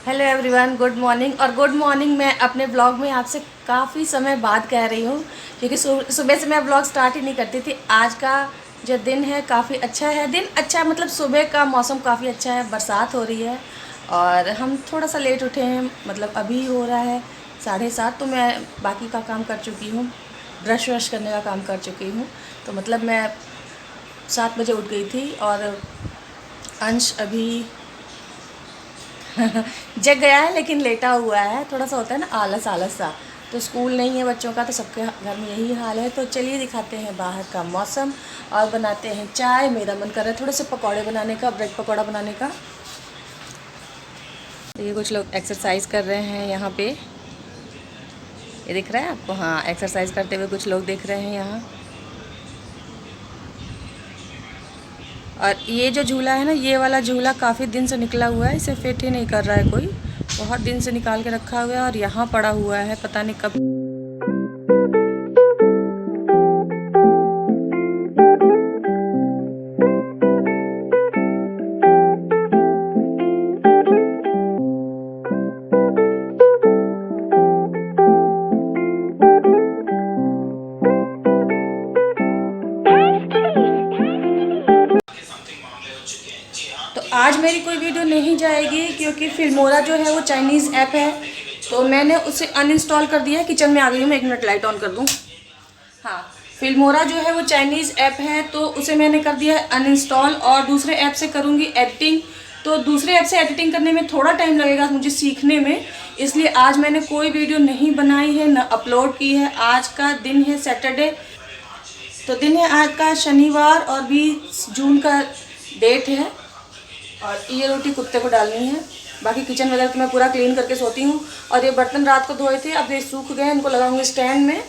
Hello everyone, good morning. और good morning मैं अपने ब्लॉग में आपसे काफ़ी समय बाद कह रही हूँ, क्योंकि सुबह से मैं ब्लॉग स्टार्ट ही नहीं करती थी। आज का जो दिन है काफ़ी अच्छा है। दिन अच्छा मतलब सुबह का मौसम काफ़ी अच्छा है, बरसात हो रही है और हम थोड़ा सा लेट उठे हैं। मतलब अभी हो रहा है 7:30, तो मैं बाकी का काम कर चुकी हूँ, ब्रश व्रश करने का काम कर चुकी हूँ। तो मतलब मैं 7 बजे उठ गई थी और अंश अभी जग गया है लेकिन लेटा हुआ है। थोड़ा सा होता है ना आलस आलस सा। तो स्कूल नहीं है बच्चों का, तो सबके घर में यही हाल है। तो चलिए दिखाते हैं बाहर का मौसम और बनाते हैं चाय। मेरा मन कर रहा है थोड़े से पकौड़े बनाने का, ब्रेड पकौड़ा बनाने का। तो ये कुछ लोग एक्सरसाइज कर रहे हैं यहाँ पे, ये दिख रहा है आपको? हाँ, एक्सरसाइज करते हुए कुछ लोग दिख रहे हैं यहाँ। और ये जो झूला है ना, ये वाला झूला काफ़ी दिन से निकला हुआ है, इसे फिट ही नहीं कर रहा है कोई। बहुत दिन से निकाल के रखा हुआ है और यहाँ पड़ा हुआ है, पता नहीं कब। तो आज मेरी कोई वीडियो नहीं जाएगी क्योंकि फिल्मोरा जो है वो चाइनीज़ ऐप है, तो मैंने उसे अनइंस्टॉल कर दिया है। किचन में आ गई हूँ मैं, 1 मिनट लाइट ऑन कर दूँ। हाँ, फिल्मोरा जो है वो चाइनीज़ ऐप है, तो उसे मैंने कर दिया है अनइंस्टॉल और दूसरे ऐप से करूँगी एडिटिंग। तो दूसरे ऐप से एडिटिंग करने में थोड़ा टाइम लगेगा मुझे सीखने में, इसलिए आज मैंने कोई वीडियो नहीं बनाई है, न अपलोड की है। आज का दिन है सैटरडे, तो दिन है आज का शनिवार और 20 जून का डेट है। और ये रोटी कुत्ते को डालनी है। बाकी किचन वगैरह तो मैं पूरा क्लीन करके सोती हूँ। और ये बर्तन रात को धोए थे, अब ये सूख गए, इनको लगाऊंगी स्टैंड में।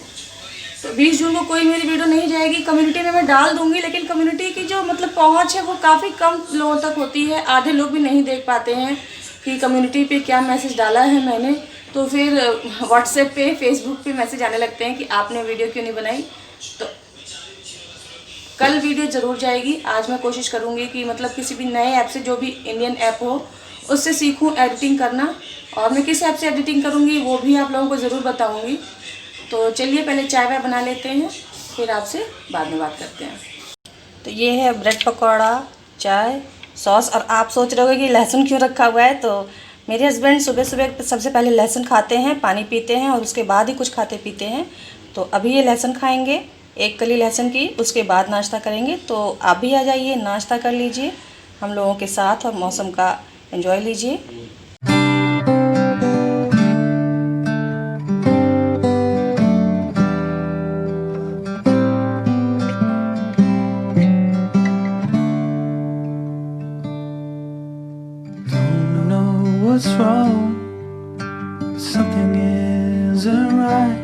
तो 20 जून को कोई मेरी वीडियो नहीं जाएगी। कम्युनिटी में मैं डाल दूंगी, लेकिन कम्युनिटी की जो मतलब पहुँच है वो काफ़ी कम लोगों तक होती है। आधे लोग भी नहीं देख पाते हैं कि कम्युनिटी पे क्या मैसेज डाला है मैंने। तो फिर व्हाट्सएप पे, फेसबुक पे मैसेज आने लगते हैं कि आपने वीडियो क्यों नहीं बनाई। तो कल वीडियो ज़रूर जाएगी। आज मैं कोशिश करूँगी कि मतलब किसी भी नए ऐप से, जो भी इंडियन ऐप हो, उससे सीखूँ एडिटिंग करना। और मैं किस ऐप से एडिटिंग करूँगी वो भी आप लोगों को ज़रूर बताऊँगी। तो चलिए पहले चाय वाय बना लेते हैं, फिर आपसे बाद में बात करते हैं। तो ये है ब्रेड पकौड़ा, चाय, सॉस। और आप सोच रहे होगे कि लहसुन क्यों रखा हुआ है, तो मेरे हस्बैंड सुबह सुबह सबसे पहले लहसुन खाते हैं, पानी पीते हैं और उसके बाद ही कुछ खाते पीते हैं। तो अभी ये लहसुन खाएंगे, 1 कली लहसुन की, उसके बाद नाश्ता करेंगे। तो आप भी आ जाइए, नाश्ता कर लीजिए हम लोगों के साथ और मौसम का एंजॉय लीजिए। Don't know what's wrong, something isn't right.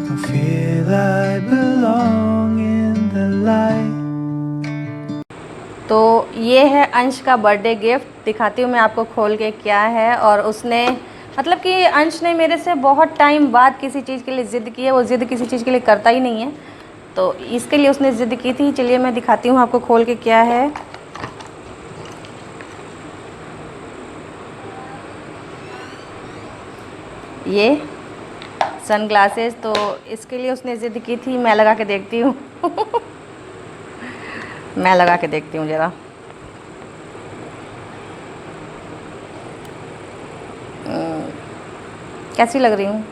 I feel I belong in the light. तो ये है अंश का बर्थडे गिफ्ट, दिखाती हूँ मैं आपको खोल के क्या है। और उसने मतलब कि अंश ने मेरे से बहुत टाइम बाद किसी चीज़ के लिए ज़िद की है। वो ज़िद किसी चीज़ के लिए करता ही नहीं है, तो इसके लिए उसने ज़िद की थी। चलिए मैं दिखाती हूँ आपको खोल के क्या है। ये सनग्लासेस, तो इसके लिए उसने ज़िद की थी। मैं लगा के देखती हूँ मैं लगा के देखती हूँ ज़रा। कैसी लग रही हूँ?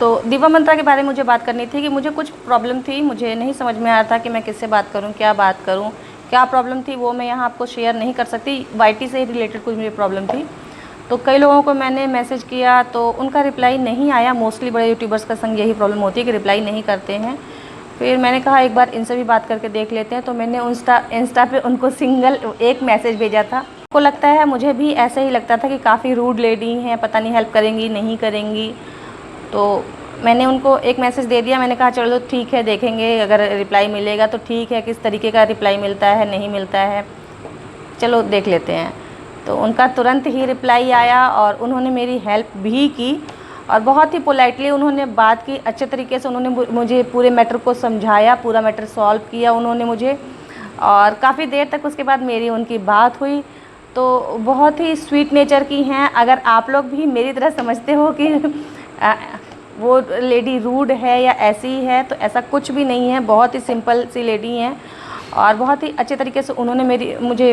तो दिव्या मंत्रा के बारे में मुझे बात करनी थी कि मुझे कुछ प्रॉब्लम थी, मुझे नहीं समझ में आ रहा था कि मैं किससे बात करूं, क्या बात करूं, क्या प्रॉब्लम थी वो मैं यहाँ आपको शेयर नहीं कर सकती। वाईटी से ही रिलेटेड कुछ मुझे प्रॉब्लम थी। तो कई लोगों को मैंने मैसेज किया तो उनका रिप्लाई नहीं आया। मोस्टली बड़े यूट्यूबर्स का संग यही प्रॉब्लम होती है कि रिप्लाई नहीं करते हैं। फिर मैंने कहा एक बार इनसे भी बात करके देख लेते हैं, तो मैंने इंस्टा पे उनको सिंगल एक मैसेज भेजा था। को लगता है, मुझे भी ऐसे ही लगता था कि काफ़ी रूड लेडी हैं, पता नहीं हेल्प करेंगी नहीं करेंगी। तो मैंने उनको एक मैसेज दे दिया। मैंने कहा चलो ठीक है, देखेंगे अगर रिप्लाई मिलेगा तो ठीक है, किस तरीके का रिप्लाई मिलता है नहीं मिलता है, चलो देख लेते हैं। तो उनका तुरंत ही रिप्लाई आया और उन्होंने मेरी हेल्प भी की और बहुत ही पोलाइटली उन्होंने बात की। अच्छे तरीके से उन्होंने मुझे पूरे मैटर को समझाया, पूरा मैटर सॉल्व किया उन्होंने मुझे। और काफ़ी देर तक उसके बाद मेरी उनकी बात हुई। तो बहुत ही स्वीट नेचर की हैं। अगर आप लोग भी मेरी तरह समझते हो कि वो लेडी रूड है या ऐसी है, तो ऐसा कुछ भी नहीं है। बहुत ही सिंपल सी लेडी हैं और बहुत ही अच्छे तरीके से उन्होंने मुझे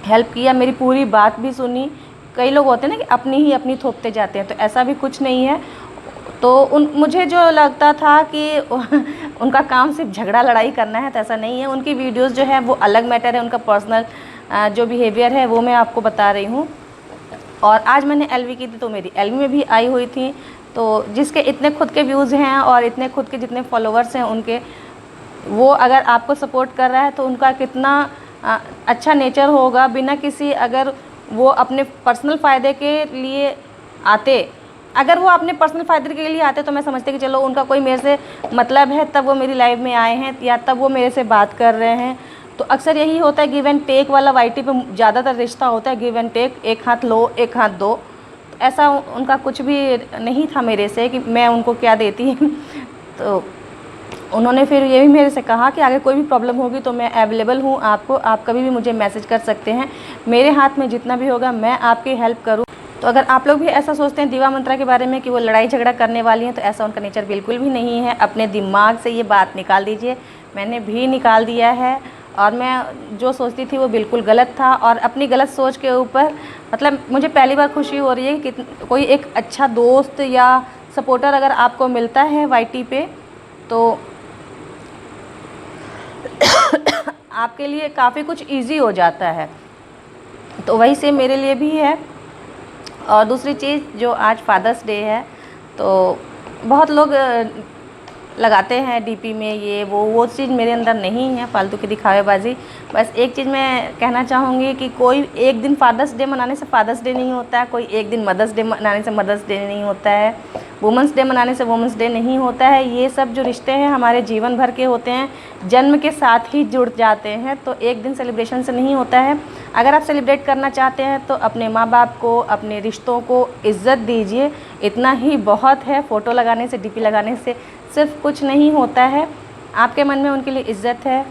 हेल्प किया, मेरी पूरी बात भी सुनी। कई लोग होते हैं ना कि अपनी ही अपनी थोपते जाते हैं, तो ऐसा भी कुछ नहीं है। तो मुझे जो लगता था कि उनका काम सिर्फ झगड़ा लड़ाई करना है, तो ऐसा नहीं है। उनकी वीडियोस जो है वो अलग मैटर है, उनका पर्सनल जो बिहेवियर है वो मैं आपको बता रही हूँ। और आज मैंने एलवी की थी, तो मेरी एलवी में भी आई हुई थी। तो जिसके इतने खुद के व्यूज़ हैं और इतने खुद के जितने फॉलोवर्स हैं उनके, वो अगर आपको सपोर्ट कर रहा है तो उनका कितना अच्छा नेचर होगा। बिना किसी, अगर वो अपने पर्सनल फ़ायदे के लिए आते, अगर वो अपने पर्सनल फ़ायदे के लिए आते तो मैं समझती कि चलो उनका कोई मेरे से मतलब है, तब वो मेरी लाइफ में आए हैं या तब वो मेरे से बात कर रहे हैं। तो अक्सर यही होता है, गिव एंड टेक वाला वाईटी पे ज़्यादातर रिश्ता होता है, गिव एंड टेक, एक हाथ लो एक हाथ दो। तो ऐसा उनका कुछ भी नहीं था मेरे से कि मैं उनको क्या देती। तो उन्होंने फिर ये भी मेरे से कहा कि अगर कोई भी प्रॉब्लम होगी तो मैं अवेलेबल हूँ आपको, आप कभी भी मुझे मैसेज कर सकते हैं, मेरे हाथ में जितना भी होगा मैं आपकी हेल्प करूँ। तो अगर आप लोग भी ऐसा सोचते हैं दीवा मंत्रा के बारे में कि वो लड़ाई झगड़ा करने वाली हैं, तो ऐसा उनका नेचर बिल्कुल भी नहीं है। अपने दिमाग से ये बात निकाल दीजिए, मैंने भी निकाल दिया है। और मैं जो सोचती थी वो बिल्कुल गलत था, और अपनी गलत सोच के ऊपर मतलब मुझे पहली बार खुशी हो रही है कि कोई एक अच्छा दोस्त या सपोर्टर अगर आपको मिलता है वाईटी पे, तो आपके लिए काफ़ी कुछ इजी हो जाता है। तो वही से मेरे लिए भी है। और दूसरी चीज़, जो आज फादर्स डे है, तो बहुत लोग लगाते हैं डीपी में ये वो चीज़ मेरे अंदर नहीं है, फालतू की दिखावेबाजी। बस एक चीज़ मैं कहना चाहूँगी कि कोई एक दिन फादर्स डे मनाने से फादर्स डे नहीं होता है, कोई एक दिन मदर्स डे मनाने से मदर्स डे नहीं होता है, वुमेंस डे मनाने से वुमेंस डे नहीं होता है। ये सब जो रिश्ते हैं हमारे जीवन भर के होते हैं, जन्म के साथ ही जुड़ जाते हैं, तो एक दिन सेलिब्रेशन से नहीं होता है। अगर आप सेलिब्रेट करना चाहते हैं तो अपने माँ बाप को, अपने रिश्तों को इज़्ज़त दीजिए, इतना ही बहुत है। फ़ोटो लगाने से, डीपी लगाने से सिर्फ कुछ नहीं होता है। आपके मन में उनके लिए इज़्ज़त है,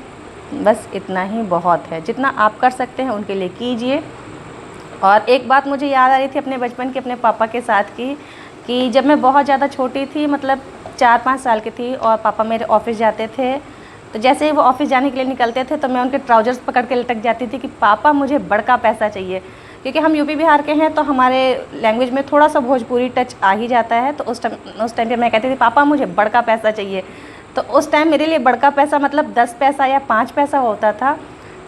बस इतना ही बहुत है। जितना आप कर सकते हैं उनके लिए कीजिए। और एक बात मुझे याद आ रही थी अपने बचपन की, अपने पापा के साथ की, कि जब मैं बहुत ज़्यादा छोटी थी, मतलब 4-5 साल की थी, और पापा मेरे ऑफ़िस जाते थे, तो जैसे ही वो ऑफ़िस जाने के लिए निकलते थे तो मैं उनके ट्राउज़र्स पकड़ के लटक जाती थी कि पापा मुझे बड़का पैसा चाहिए। क्योंकि हम यूपी बिहार के हैं, तो हमारे लैंग्वेज में थोड़ा सा भोजपुरी टच आ ही जाता है। तो उस टाइम पे मैं कहती थी पापा मुझे बड़का पैसा चाहिए। तो उस टाइम मेरे लिए बड़का पैसा मतलब 10 पैसा या 5 पैसा होता था।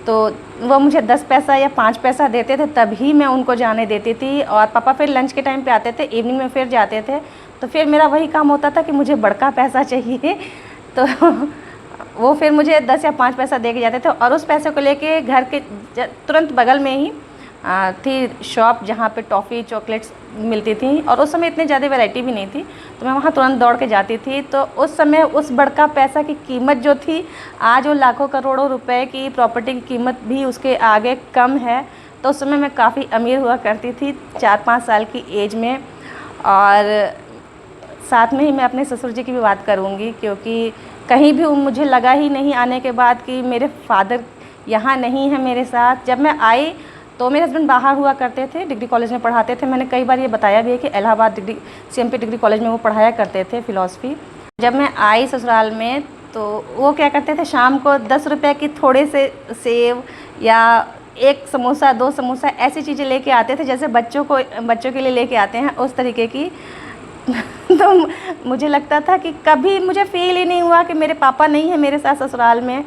तो वो मुझे 10 पैसा या 5 पैसा देते थे, तभी मैं उनको जाने देती थी। और पापा फिर लंच के टाइम पे आते थे, इवनिंग में फिर जाते थे, तो फिर मेरा वही काम होता था कि मुझे बड़का पैसा चाहिए। तो वो फिर मुझे 10 या 5 पैसा दे के जाते थे, और उस पैसे को लेके घर के तुरंत बगल में ही थी शॉप जहाँ पे टॉफ़ी चॉकलेट्स मिलती थी, और उस समय इतनी ज़्यादा वैरायटी भी नहीं थी, तो मैं वहाँ तुरंत दौड़ के जाती थी। तो उस समय उस बड़का पैसा की कीमत जो थी, आज वो लाखों करोड़ों रुपए की प्रॉपर्टी की कीमत भी उसके आगे कम है। तो उस समय मैं काफ़ी अमीर हुआ करती थी 4-5 साल की एज में। और साथ में ही मैं अपने ससुर जी की भी बात करूँगी, क्योंकि कहीं भी मुझे लगा ही नहीं आने के बाद कि मेरे फादर यहाँ नहीं है मेरे साथ। जब मैं आई तो मेरे हस्बैंड बाहर हुआ करते थे, डिग्री कॉलेज में पढ़ाते थे। मैंने कई बार ये बताया भी है कि इलाहाबाद CMP डिग्री कॉलेज में वो पढ़ाया करते थे फ़िलासफ़ी। जब मैं आई ससुराल में तो वो क्या करते थे, शाम को 10 रुपये की थोड़े से सेव या 1 समोसा 2 समोसा ऐसी चीज़ें लेके आते थे, जैसे बच्चों के लिए लेके आते हैं उस तरीके की। तो मुझे लगता था कि कभी मुझे फ़ील ही नहीं हुआ कि मेरे पापा नहीं है मेरे साथ ससुराल में।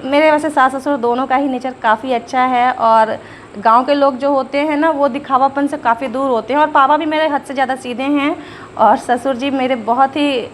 मेरे वैसे सास ससुर दोनों का ही नेचर काफ़ी अच्छा है, और गांव के लोग जो होते हैं ना, वो दिखावापन से काफ़ी दूर होते हैं। और पापा भी मेरे हद से ज़्यादा सीधे हैं, और ससुर जी मेरे बहुत ही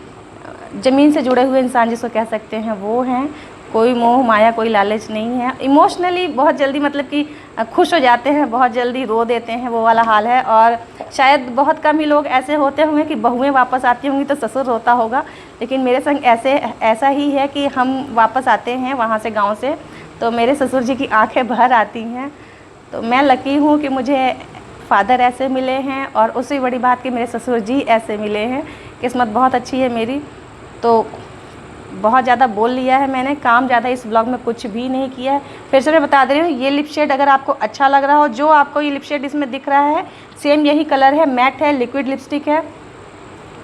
ज़मीन से जुड़े हुए इंसान जिसको कह सकते हैं वो हैं। कोई मोह माया कोई लालच नहीं है। इमोशनली बहुत जल्दी मतलब कि खुश हो जाते हैं, बहुत जल्दी रो देते हैं, वो वाला हाल है। और शायद बहुत कम ही लोग ऐसे होते होंगे कि बहुएं वापस आती होंगी तो ससुर रोता होगा, लेकिन मेरे संग ऐसा ही है कि हम वापस आते हैं वहाँ से, गांव से, तो मेरे ससुर जी की आंखें भर आती हैं। तो मैं लकी हूँ कि मुझे फ़ादर ऐसे मिले हैं, और उससे बड़ी बात कि मेरे ससुर जी ऐसे मिले हैं। किस्मत बहुत अच्छी है मेरी। तो बहुत ज़्यादा बोल लिया है मैंने, काम ज़्यादा इस ब्लॉग में कुछ भी नहीं किया है। फिर से मैं बता दे रही हूँ, ये लिप शेड अगर आपको अच्छा लग रहा हो, जो आपको ये लिप शेड इसमें दिख रहा है सेम यही कलर है, मैट है, लिक्विड लिपस्टिक है।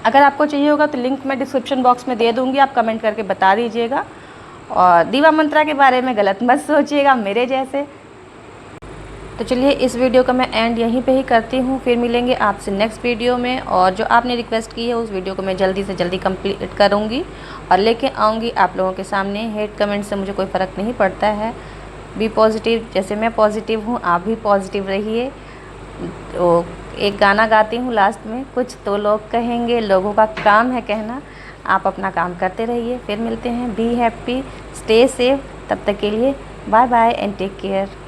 अगर आपको चाहिए होगा तो लिंक मैं डिस्क्रिप्शन बॉक्स में दे दूँगी, आप कमेंट करके बता दीजिएगा। और दीवा मंत्रा के बारे में गलत मत सोचिएगा मेरे जैसे। तो चलिए इस वीडियो का मैं एंड यहीं पे ही करती हूँ, फिर मिलेंगे आपसे नेक्स्ट वीडियो में। और जो आपने रिक्वेस्ट की है उस वीडियो को मैं जल्दी से जल्दी कंप्लीट करूँगी और लेके आऊँगी आप लोगों के सामने। हेट कमेंट से मुझे कोई फ़र्क नहीं पड़ता है, बी पॉजिटिव, जैसे मैं पॉजिटिव हूँ आप भी पॉजिटिव रहिए। तो एक गाना गाती हूँ लास्ट में, कुछ तो लोग कहेंगे, लोगों का काम है कहना, आप अपना काम करते रहिए। फिर मिलते हैं, बी हैप्पी, स्टे सेफ, तब तक के लिए bye bye and take care.